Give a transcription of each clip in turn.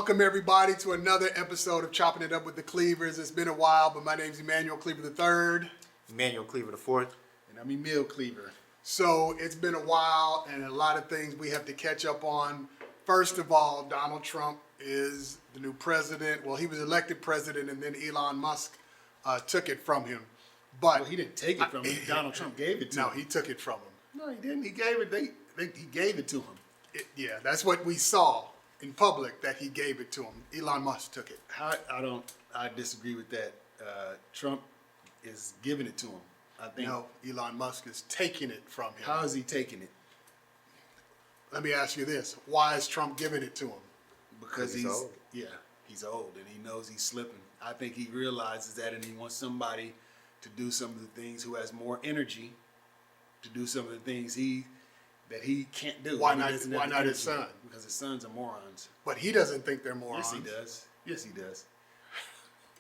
Welcome everybody to another episode of Chopping It Up with the Cleavers. It's been a while, but my name's Emmanuel Cleaver III. Emmanuel Cleaver IV. And I'm Emil Cleaver. So it's been a while and a lot of things we have to catch up on. First of all, Donald Trump is the new president. Well, he was elected president and then Elon Musk took it from him. But Well, he didn't take it from him. Donald Trump gave it to him. No, he took it from him. No, he didn't. He gave it. He gave it to him. Yeah, that's what we saw in public, that he gave it to him. Elon Musk took it. I disagree with that. Trump is giving it to him. I think. No, Elon Musk is taking it from him. How is he taking it? Let me ask you this. Why is Trump giving it to him? Because He's old. Yeah, he's old and he knows he's slipping. I think he realizes that, and he wants somebody to do some of the things who has more energy to do some of the things that he can't do. Why He not? doesn't have Why the not his energy. son? Because his sons are morons. But he doesn't think they're morons. Yes, he does. Yes, he does.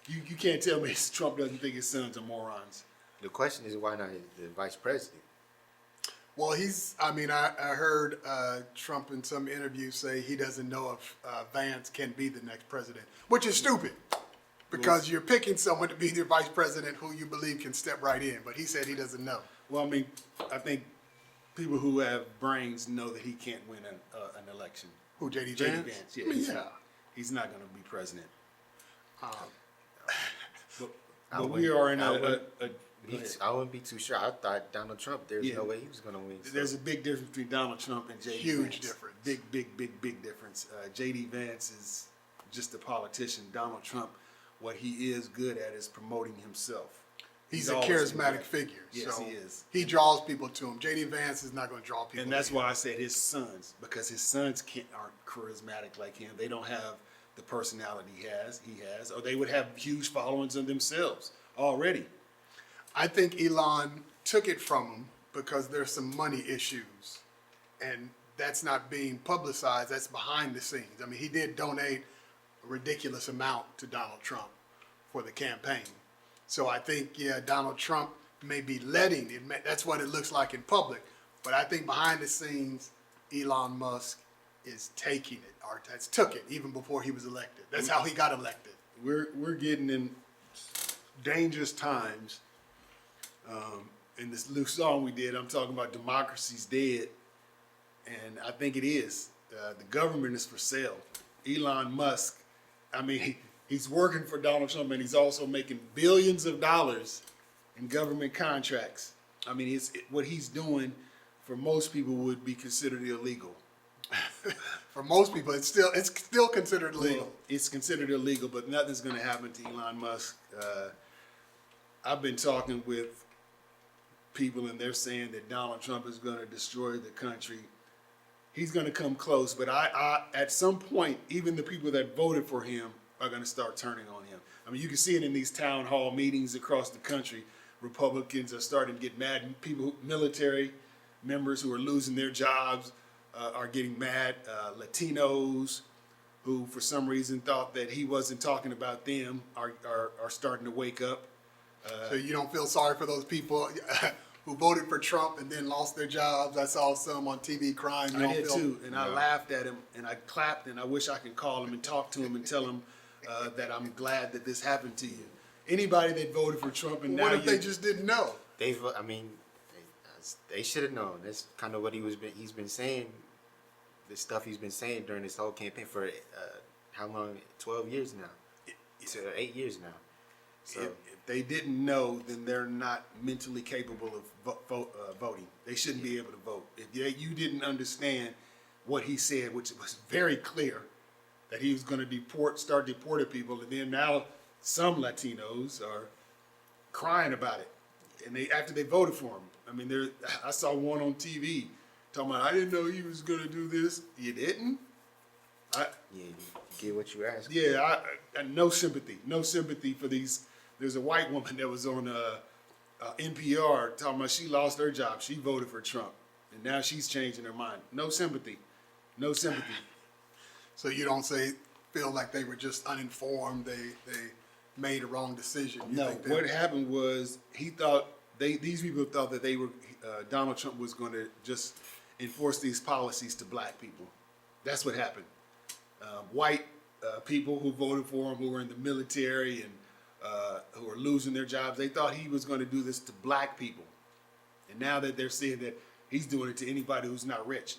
You can't tell me Trump doesn't think his sons are morons. The question is, why not the vice president? Well, I heard Trump in some interview say he doesn't know if Vance can be the next president, which is stupid because you're picking someone to be your vice president who you believe can step right in. But he said he doesn't know. Well, I mean, I think people who have brains know that he can't win an election. Who, J.D. J.D. Vance? Vance, yeah, I mean, he's not going to be president. But I we wouldn't- are in I a wouldn't- go ahead. I wouldn't be too sure. I thought Donald Trump, there's Yeah. no way he was going to win. So. There's a big difference between Donald Trump and J.D. Huge Vance. difference. Big difference. J.D. Vance is just a politician. Donald Trump, what he is good at is promoting himself. He's a always been charismatic that. figure. Yes, so he is. He draws people to him. J.D. Vance is not going to draw people And that's to him. why I said his sons, because his sons aren't charismatic like him. They don't have the personality he has, or they would have huge followings of themselves already. I think Elon took it from him because there's some money issues, and that's not being publicized. That's behind the scenes. I mean, he did donate a ridiculous amount to Donald Trump for the campaign. So I think, yeah, Donald Trump may be letting it. That's what it looks like in public. But I think behind the scenes, Elon Musk is taking it, or has took it even before he was elected. That's how he got elected. We're getting in dangerous times. In this new song we did, I'm talking about democracy's dead, and I think it is. The government is for sale. Elon Musk, I mean, he's working for Donald Trump, and he's also making billions of dollars in government contracts. I mean, what he's doing for most people would be considered illegal. For most people, it's still considered legal. Well, it's considered illegal, but nothing's going to happen to Elon Musk. I've been talking with people, and they're saying that Donald Trump is going to destroy the country. He's going to come close, but I at some point, even the people that voted for him are going to start turning on him. I mean, you can see it in these town hall meetings across the country. Republicans are starting to get mad. Military members who are losing their jobs are getting mad. Latinos who, for some reason, thought that he wasn't talking about them are starting to wake up. So you don't feel sorry for those people who voted for Trump and then lost their jobs? I saw some on TV crying. I did too, and I laughed at him, and I clapped, and I wish I could call him and talk to him and tell him that I'm glad that this happened to you. Anybody that voted for Trump and What now if they just didn't know? They should have known. That's kind of what he's been saying. The stuff he's been saying during this whole campaign for how long? 12 years now. So 8 years now. So if they didn't know, then they're not mentally capable of voting. They shouldn't be able to vote. If you didn't understand what he said, which was very clear, that he was going to start deporting people, and then now some Latinos are crying about it, and after they voted for him. I mean, I saw one on TV talking about, I didn't know he was going to do this. You didn't? yeah, you get what you ask. Yeah, I no sympathy for these. There's a white woman that was on NPR talking about she lost her job. She voted for Trump, and now she's changing her mind. No sympathy. So you don't feel like they were just uninformed. They made a wrong decision. You No, think what happened was these people thought that Donald Trump was going to just enforce these policies to black people. That's what happened. White people who voted for him, who were in the military and who are losing their jobs. They thought he was going to do this to black people, and now that they're seeing that he's doing it to anybody who's not rich,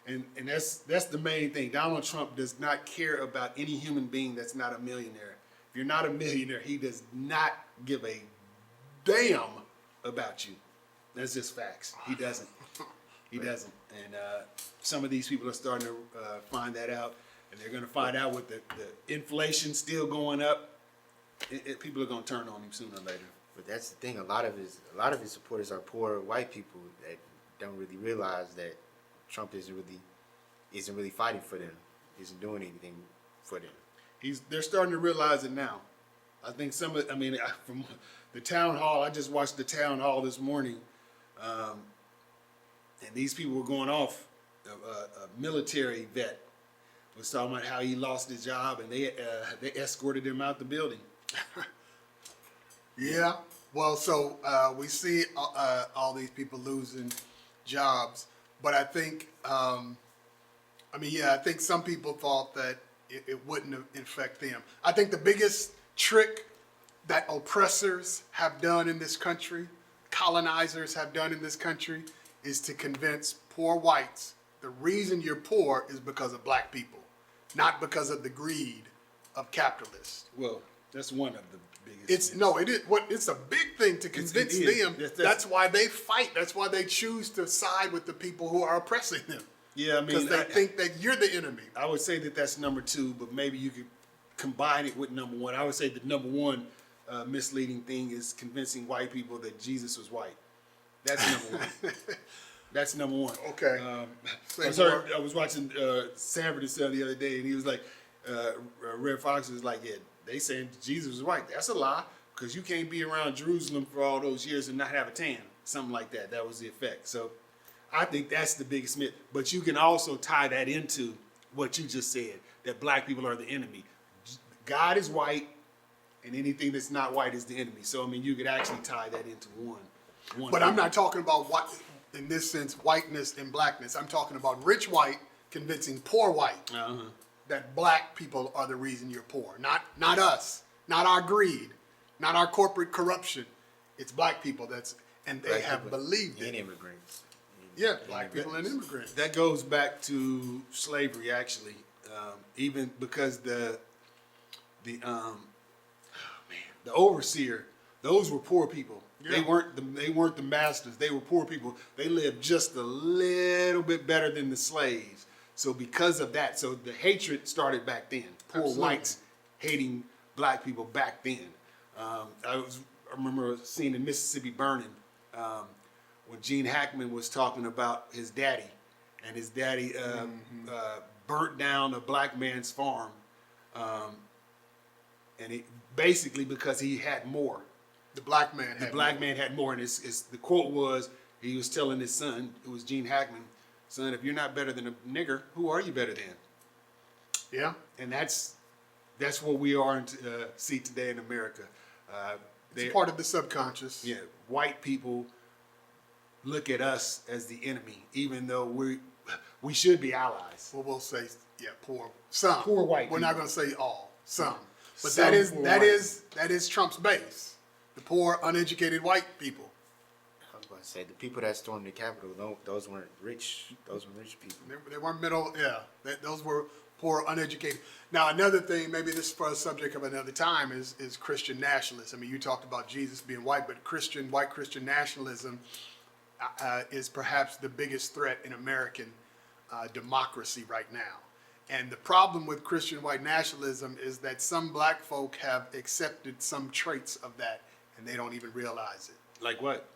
and that's the main thing. Donald Trump does not care about any human being that's not a millionaire. If you're not a millionaire, he does not give a damn about you. That's just facts. He doesn't. He doesn't. And some of these people are starting to find that out, and they're going to find out with the inflation still going up. People are going to turn on him sooner or later. But that's the thing. A lot of his supporters are poor white people that don't really realize that Trump isn't really fighting for them. Isn't doing anything for them. They're starting to realize it now. I think from the town hall, I just watched the town hall this morning, and these people were going off. A military vet was talking about how he lost his job, and they escorted him out the building. Yeah. Well, so we see all these people losing jobs, but I think, I think some people thought that it wouldn't affect them. I think the biggest trick that oppressors have done in this country, colonizers have done in this country, is to convince poor whites the reason you're poor is because of black people, not because of the greed of capitalists. Well, that's one of the biggest. It's a big thing to convince them. That's why they fight. That's why they choose to side with the people who are oppressing them. Yeah, because they think that you're the enemy. I would say that that's number two, but maybe you could combine it with number one. I would say the number one misleading thing is convincing white people that Jesus was white. That's number one. That's number one. Okay. I was watching Sanford and Son the other day, and he was like, Red Fox was like, yeah, they saying Jesus was white. That's a lie, because you can't be around Jerusalem for all those years and not have a tan. Something like that. That was the effect. So I think that's the biggest myth. But you can also tie that into what you just said, that black people are the enemy. God is white, and anything that's not white is the enemy. So, you could actually tie that into one. But I'm not talking about what, in this sense, whiteness and blackness. I'm talking about rich white convincing poor white that black people are the reason you're poor. Not us, not our greed, not our corporate corruption. It's black people and they have believed it. And immigrants. Yeah, black people and immigrants. That goes back to slavery, actually. Even because the overseer, those were poor people. Yeah. They weren't the masters. They were poor people. They lived just a little bit better than the slaves. So because of that, so the hatred started back then. Poor Absolutely. Whites hating black people back then. I remember seeing in Mississippi Burning when Gene Hackman was talking about his daddy, and his daddy burnt down a black man's farm, and it basically because he had more. The black man had more, and the quote was, he was telling his son, it was Gene Hackman, son, if you're not better than a nigger, who are you better than? Yeah. And that's what we are see today in America. It's part of the subconscious. Yeah, white people look at us as the enemy, even though we should be allies. Well, we'll say, poor. Some. Poor white We're people. not going to say all. Some. But Some that is Trump's base. The poor, uneducated white people. I was about to say, the people that stormed the Capitol, those weren't rich. Those were rich people. They weren't middle, those were poor, uneducated. Now, another thing, maybe this is for a subject of another time, is Christian nationalism. You talked about Jesus being white, but white Christian nationalism is perhaps the biggest threat in American democracy right now. And the problem with Christian white nationalism is that some black folk have accepted some traits of that, and they don't even realize it. Like what?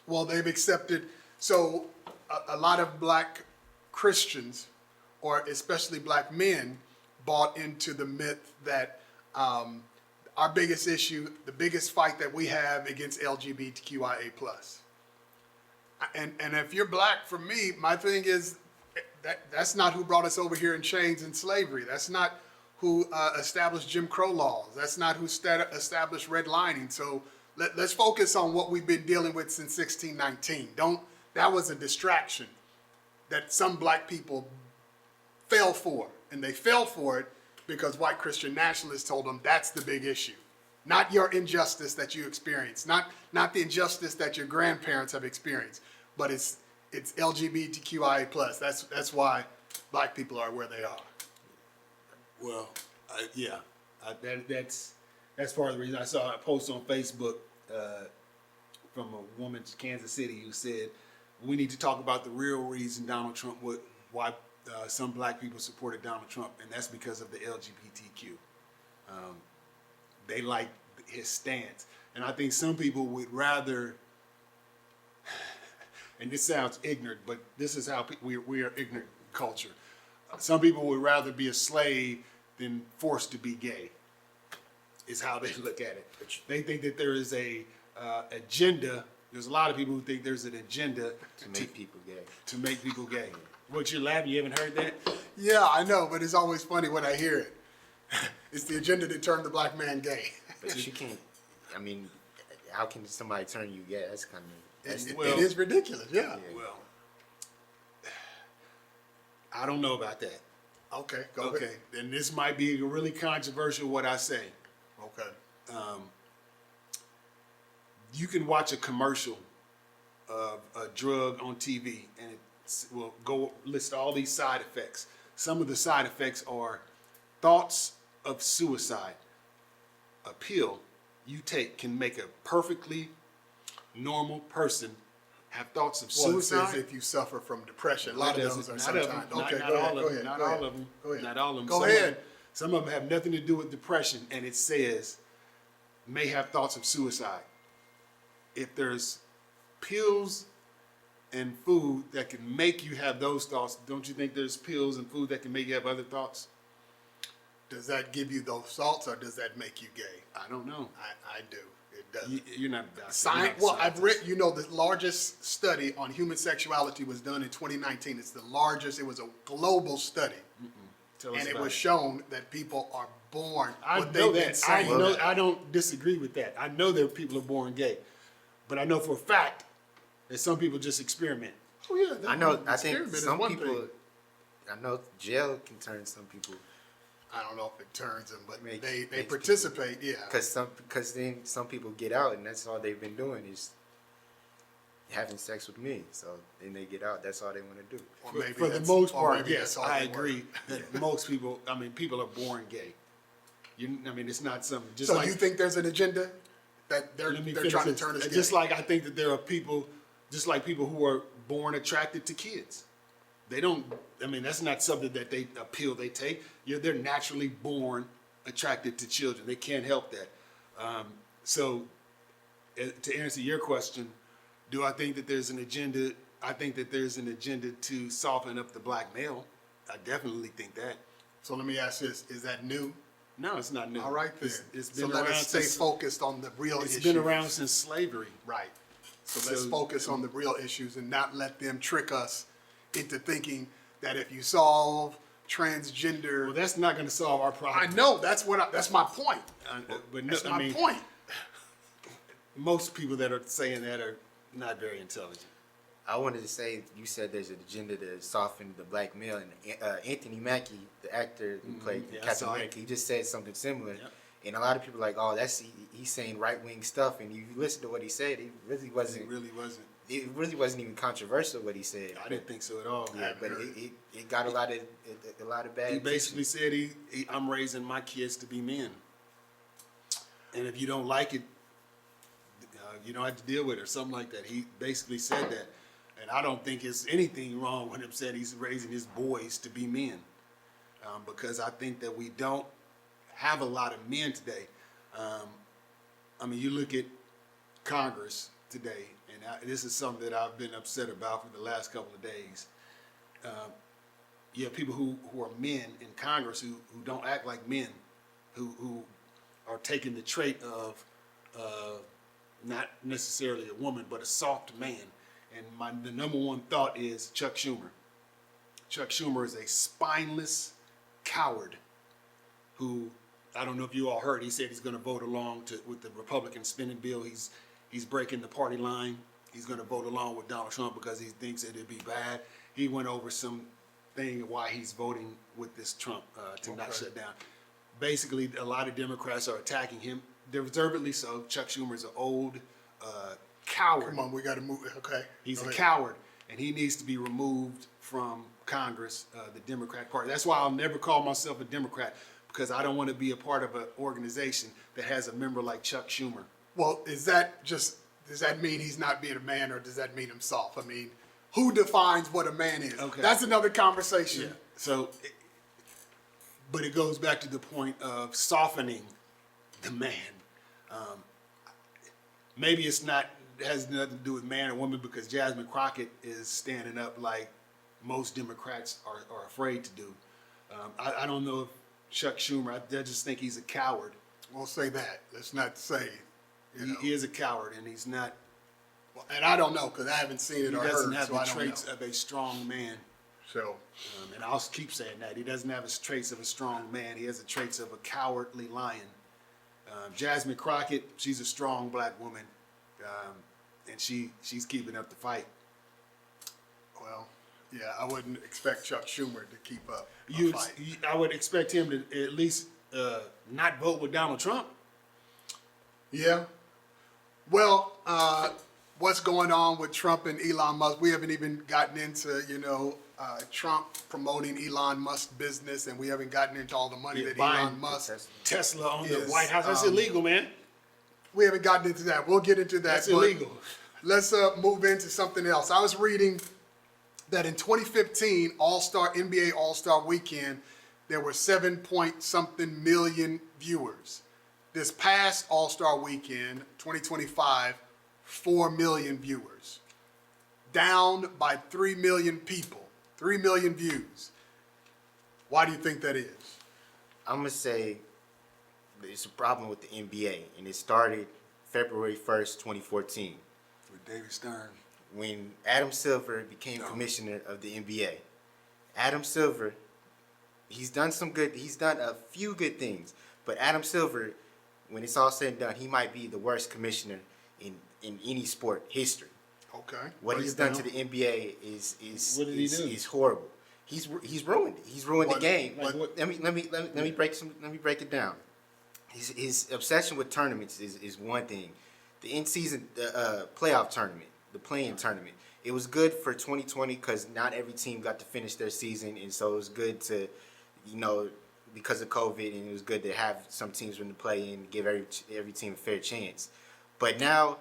Well, they've accepted, so a lot of black Christians, or especially black men, bought into the myth that our biggest issue, the biggest fight that we have against LGBTQIA+. And if you're black, for me, my thing is, that's not who brought us over here in chains and slavery. That's not who established Jim Crow laws. That's not who established redlining. So let's focus on what we've been dealing with since 1619. That was a distraction that some black people fell for. And they fell for it because white Christian nationalists told them that's the big issue. Not your injustice that you experience, not the injustice that your grandparents have experienced, but it's LGBTQIA plus. That's why black people are where they are. Well, that's part of the reason. I saw a post on Facebook from a woman in Kansas City who said we need to talk about the real reason Donald Trump why some black people supported Donald Trump, and that's because of the LGBTQ. They like his stance, and I think some people would rather. And this sounds ignorant, but this is how we are ignorant culture. Some people would rather be a slave than forced to be gay. Is how they look at it. They think that there is a agenda. There's a lot of people who think there's an agenda To make people gay. to make people gay. What, you're laughing? You haven't heard that? Yeah, I know, but it's always funny when I hear it. It's the agenda to turn the black man gay. But you can't. I mean, how can somebody turn you gay? That's kind of. It is ridiculous, yeah. Well, I don't know about that. Okay, go Okay, ahead. then this might be really controversial what I say. Okay. You can watch a commercial of a drug on TV and it will go list all these side effects. Some of the side effects are thoughts of suicide. A pill you take can make a perfectly normal person have thoughts of Well, it suicide. says if you suffer from depression. A lot of those are Not sometimes. Okay, not go all ahead, of go them. ahead. Not go all ahead. of them. Go ahead. Not all of them. Go Some ahead. Some of them have nothing to do with depression, and it says may have thoughts of suicide. If there's pills and food that can make you have those thoughts, don't you think there's pills and food that can make you have other thoughts? Does that give you those thoughts or does that make you gay? I don't know. I do. It does. You're not a doctor. Science, well, I've read, the largest study on human sexuality was done in 2019. It's the largest, it was a global study. And it was shown that people are born. I what know they've been that. saying. I don't disagree with that. I know that people are born gay, but I know for a fact that some people just experiment. Oh, yeah. I know. I experiment think is some one people. thing. I know jail can turn some people I don't know if it turns them, but Makes- they makes participate, yeah. because then some people get out and that's all they've been doing is having sex with me. So then they get out. That's all they want to do. Or maybe For the that's- most or part, maybe yes, that's all I they were. agree that most people. I mean, people are born gay. It's not something. Just So like you think there's an agenda that they're let me trying finish to this. turn us gay? Just like I think that there are people, just like people who are born attracted to kids. They don't. I mean, that's not something that a pill they take. They're naturally born attracted to children. They can't help that. So, to answer your question, do I think that there's an agenda? I think that there's an agenda to soften up the black male. I definitely think that. So let me ask this: is that new? No, it's not new. All right, then. It's So been let around us stay since. focused on the real It's issues. been around since slavery. Right. So let's So- focus on the real issues and not let them trick us into thinking that if you solve transgender. Well, that's not going to solve our problem. I know that's that's my point. But no, That's I my mean, point. most people that are saying that are not very intelligent. I wanted to say you said there's an agenda to soften the black male, and Anthony Mackie, the actor who played Yeah, I Captain saw it. America, he just said something similar. Yep. And a lot of people are like, oh, he's saying right wing stuff, and you listen to what he said, it really wasn't. It really wasn't. It really wasn't even controversial what he said. I didn't think so at all. Yeah, but it got a lot of bad. He basically said I'm raising my kids to be men, and if you don't like it, you don't have to deal with it or something like that. He basically said that, and I don't think it's anything wrong with him saying he's raising his boys to be men, because I think that we don't have a lot of men today. I mean, you look at Congress today, and this is something that I've been upset about for the last couple of days. You have people who are men in Congress who don't act like men, who are taking the trait of not necessarily a woman, but a soft man. And the number one thought is Chuck Schumer. Chuck Schumer is a spineless coward who, I don't know if you all heard, he said he's going to vote along with the Republican spending bill. He's breaking the party line. He's going to vote along with Donald Trump because he thinks that it'd be bad. He went over some thing why he's voting with this Trump to not shut down. basically a lot of Democrats are attacking him, deservedly so. Chuck Schumer's an old coward. Come on, we got to move. Okay. He's Go a ahead. coward, and he needs to be removed from Congress, the Democrat Party. That's why I'll never call myself a Democrat, because I don't want to be a part of an organization that has a member like Chuck Schumer. Well, does that mean he's not being a man, or does that mean himself? I mean, who defines what a man is? Okay. That's another conversation. So, but it goes back to the point of softening the man. Maybe it's not, it has nothing to do with man or woman, because Jasmine Crockett is standing up like most Democrats are afraid to do. I don't know if Chuck Schumer, I just think he's a coward. We'll say that. Let's not say. He is a coward, and he's not, Well, and I don't know because I haven't seen it he or doesn't heard, have so the I don't traits know. of a strong man. So, And I'll keep saying that. He doesn't have the traits of a strong man. He has the traits of a cowardly lion. Jasmine Crockett, she's a strong black woman, and she's keeping up the fight. well, yeah, I wouldn't expect Chuck Schumer to keep up a fight. I would expect him to at least not vote with Donald Trump. Yeah. Well, what's going on with Trump and Elon Musk? We haven't even gotten into, Trump promoting Elon Musk business, and we haven't gotten into all the money that buying Elon Musk. Tesla on the Yes, White House. That's illegal, man. We haven't gotten into that. We'll get into that. That's but illegal. Let's move into something else. I was reading that in 2015, NBA All-Star Weekend, there were 7-point-something million viewers. This past All-Star Weekend, 2025, 4 million viewers. Down by 3 million people, 3 million views. Why do you think that is? I'm gonna say it's a problem with the NBA, and it started February 1st, 2014, With David Stern. when Adam Silver became commissioner of the NBA. Adam Silver, he's done a few good things, but Adam Silver, when it's all said and done, he might be the worst commissioner in any sport history. Okay. What break he's it done down. to the NBA is What did he do? horrible. He's ruined it. He's ruined What- the game. what- Let me break it down. His obsession with tournaments is one thing. The in-season playoff tournament, the play-in tournament, it was good for 2020 because not every team got to finish their season, and so it was good to, because of COVID, and it was good to have some teams in the play-in, give every team a fair chance. But now,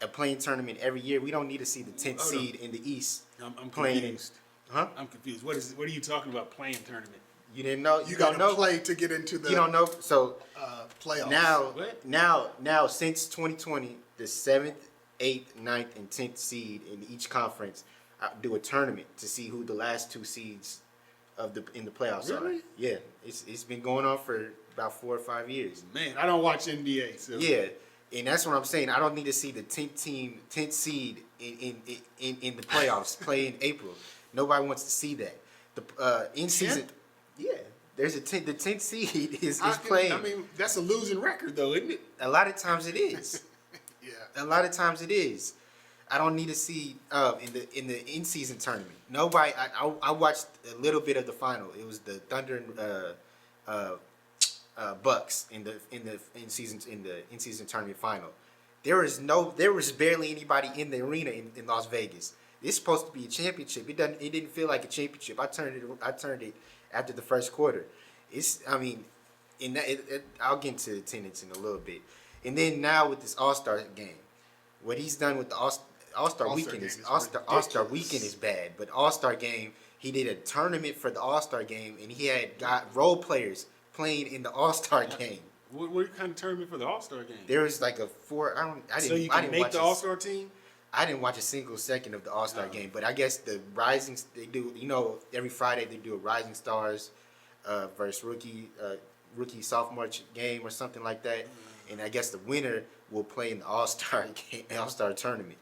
a play-in tournament every year, we don't need to see the 10th Hold on. seed in the East I'm playing. confused. Huh? I'm confused. What are you talking about playing tournament? You didn't know? You don't got know? to play to get into the You don't know? So playoffs. What? now since 2020, the 7th, 8th, 9th, and 10th seed in each conference do a tournament to see who the last two seeds in the playoffs are. Really? Yeah, it's been going on for about 4 or 5 years. Man, I don't watch NBA. So Yeah, and that's what I'm saying. I don't need to see the 10th seed in the playoffs play in April. Nobody wants to see that. The in season, yeah. There's the 10th seed is playing. I mean, that's a losing record, though, isn't it? A lot of times it is. Yeah. A lot of times it is. I don't need to see in the in-season tournament. Nobody. I watched a little bit of the final. It was the Thunder and Bucks in the in-season tournament final. There was barely anybody in the arena in Las Vegas. It's supposed to be a championship. It didn't feel like a championship. I turned it after the first quarter. I'll get into attendance in a little bit. And then now with this All-Star game, what he's done with the All-Star weekend game is is All-Star ridiculous. weekend is bad, but All-Star game, he did a tournament for the All-Star game, and he had got role players playing in the All-Star game. What kind of tournament for the All-Star game? There was like a four. So you can make the All-Star team? I didn't watch a single second of the All-Star game, but I guess the they do. Every Friday they do a Rising Stars versus rookie sophomore game or something like that, and I guess the winner will play in the All-Star tournament.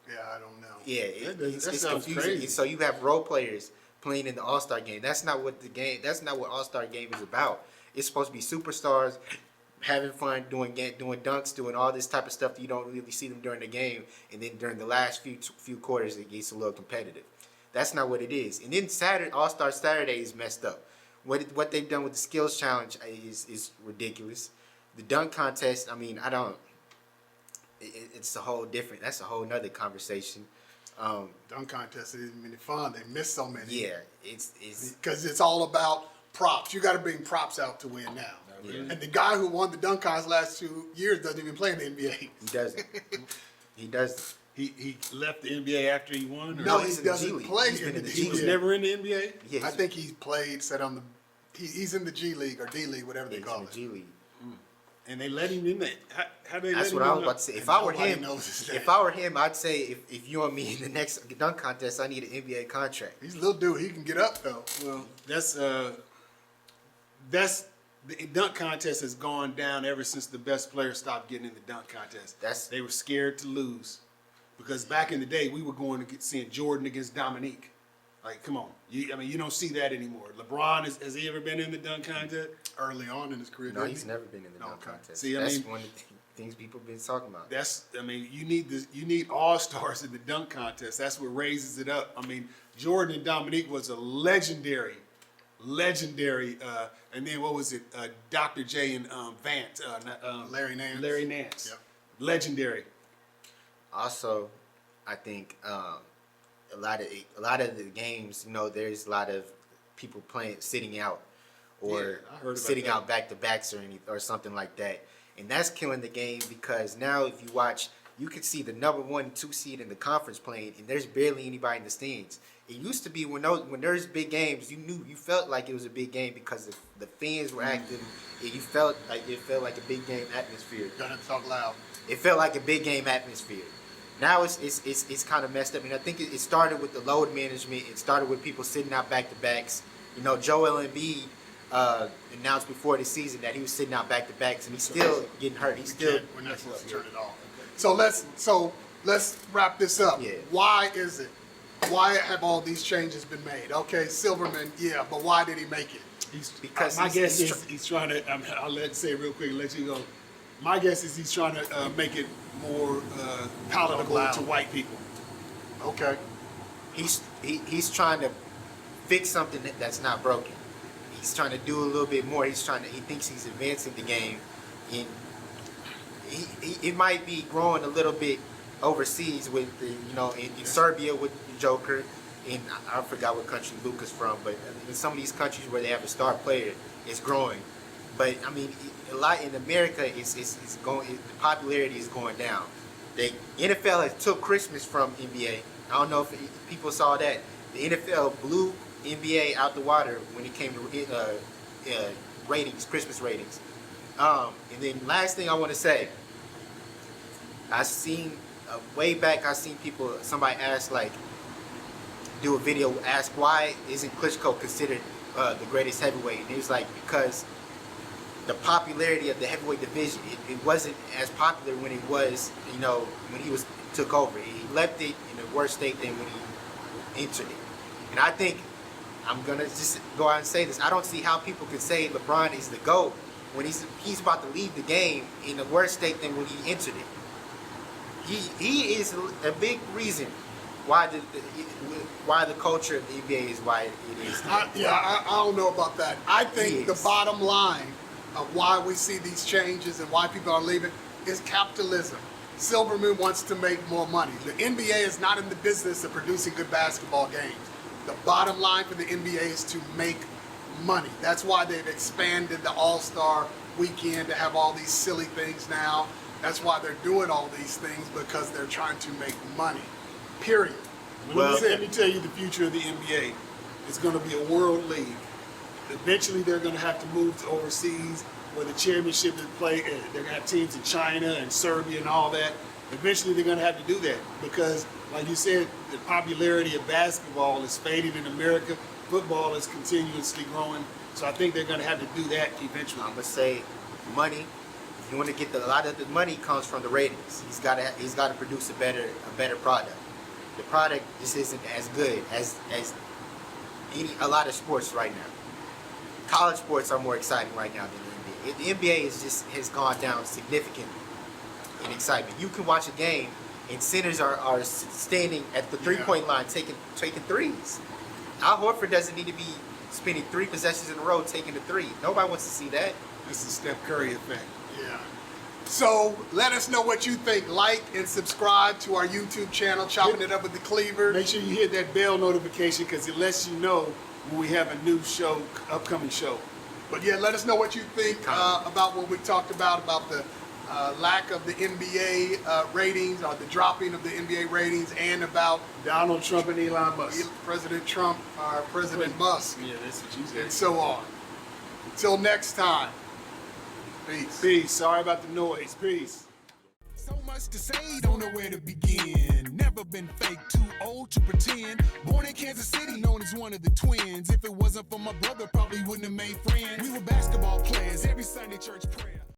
Yeah, I don't know. Yeah, That sounds confusing. crazy. So you have role players playing in the All-Star game. That's not what All-Star game is about. It's supposed to be superstars having fun, doing dunks, doing all this type of stuff that you don't really see them during the game, and then during the last few quarters it gets a little competitive. That's not what it is. And then All-Star Saturday is messed up. what they've done with the skills challenge is ridiculous. The dunk contest, I mean, I don't. It's a whole different. That's a whole nother conversation. Dunk contest isn't any fun. They miss so many. Yeah, it's Because it's all about props. You got to bring props out to win now. Yeah. And the guy who won the dunk contest last 2 years doesn't even play in the NBA. he doesn't. He doesn't. He left the NBA after he won? Or No, he's he in the G doesn't League. play He's in been the in the G He was League. never in the NBA? Yeah, I think he's played, said on the, he's in the G League or D League, whatever they he's call in the it. G League. And they let him in there. How they That's let what him I in was there? about to say. If And I were nobody him, knows his name. if I were him, I'd say if you want me in the next dunk contest, I need an NBA contract. He's a little dude. He can get up though. Well, that's the dunk contest has gone down ever since the best players stopped getting in the dunk contest. They were scared to lose, because back in the day we were going to seeing Jordan against Dominique. Like, come on, you don't see that anymore. LeBron has he ever been in the dunk contest? Early on in his career, No, didn't he's he? never been in the dunk Okay. contest. See, I That's mean- one of the things people have been talking about. You need all stars in the dunk contest. That's what raises it up. I mean, Jordan and Dominique was a legendary. And then what was it? Dr. J and Vance. Larry Nance. Larry Nance. Yep. Legendary. Also, I think a lot of the games, there's a lot of people sitting out, or Yeah, I heard about sitting that. out back to backs or something like that, and that's killing the game, because now if you watch, you can see the number 1 and 2 seed in the conference playing, and there's barely anybody in the stands. It used to be when there's big games, you felt like it was a big game because the fans were active, and it felt like a big game atmosphere. Gonna have to talk loud. It felt like a big game atmosphere. Now it's kind of messed up. And I think it started with the load management. It started with people sitting out back to backs. Joel Embiid announced before the season that he was sitting out back to backs, and he's still getting hurt. He's still We're not supposed to turn it off. So let's wrap this up. Yeah. Why is it? Why have all these changes been made? Okay, Silverman, yeah, but why did he make it? because My guess he's is he's trying to. I'll say it real quick and let you go. My guess is he's trying to make it more palatable Loud. to white people. Okay. he's trying to fix something that's not broken. He's trying to do a little bit more. He thinks he's advancing the game, and he might be growing a little bit overseas with in Serbia with the Joker, and I forgot what country Luka's from, but in some of these countries where they have a star player, it's growing. But I mean, a lot in America, it's going. The popularity is going down. The NFL has took Christmas from NBA. I don't know if people saw that. The NFL blew NBA out the water when it came to ratings, Christmas ratings. And then last thing I want to say, I seen way back. I seen somebody ask, do a video, ask why isn't Klitschko considered the greatest heavyweight? And he was like, because the popularity of the heavyweight division, it wasn't as popular when it was, when he took over. He left it in a worse state than when he entered it. And I think, I'm gonna just go out and say this, I don't see how people can say LeBron is the GOAT when he's about to leave the game in a worse state than when he entered it. He is a big reason why the culture of the NBA is why it is. I don't know about that. I think the Yes. bottom line of why we see these changes and why people are leaving is capitalism. Silverman wants to make more money. The NBA is not in the business of producing good basketball games. The bottom line for the NBA is to make money. That's why they've expanded the All-Star weekend to have all these silly things now. That's why they're doing all these things, because they're trying to make money. Period. Well, let me tell you the future of the NBA. It's going to be a world league. Eventually, they're going to have to move to overseas where the championship is played. They're going to have teams in China and Serbia and all that. Eventually, they're going to have to do that because, like you said, the popularity of basketball is fading in America. Football is continuously growing. So I think they're going to have to do that eventually. I'm gonna say money. If you want to get a lot of the money comes from the ratings. He's got to produce a better product. The product just isn't as good as a lot of sports right now. College sports are more exciting right now than the NBA. The NBA has gone down significantly in excitement. You can watch a game and centers are standing at the 3-point line taking threes. Al Horford doesn't need to be spending 3 possessions in a row taking the 3. Nobody wants to see that. It's the Steph Curry effect. Yeah. So let us know what you think. Like and subscribe to our YouTube channel, Chopping It Up with the Cleaver. Make sure you hit that bell notification because it lets you know when we have a new show, upcoming show. But yeah, let us know what you think about what we talked about the lack of the NBA ratings or the dropping of the NBA ratings, and about Donald Trump and Elon Musk. President Trump or President Musk, Yeah, that's what you said. and so on. Until next time, peace. Peace. Sorry about the noise. Peace. So much to say, don't know where to begin. Never been fake, too old to pretend. Born in Kansas City, known as one of the twins. If it wasn't for my brother, probably wouldn't have made friends. We were basketball players, every Sunday church prayer.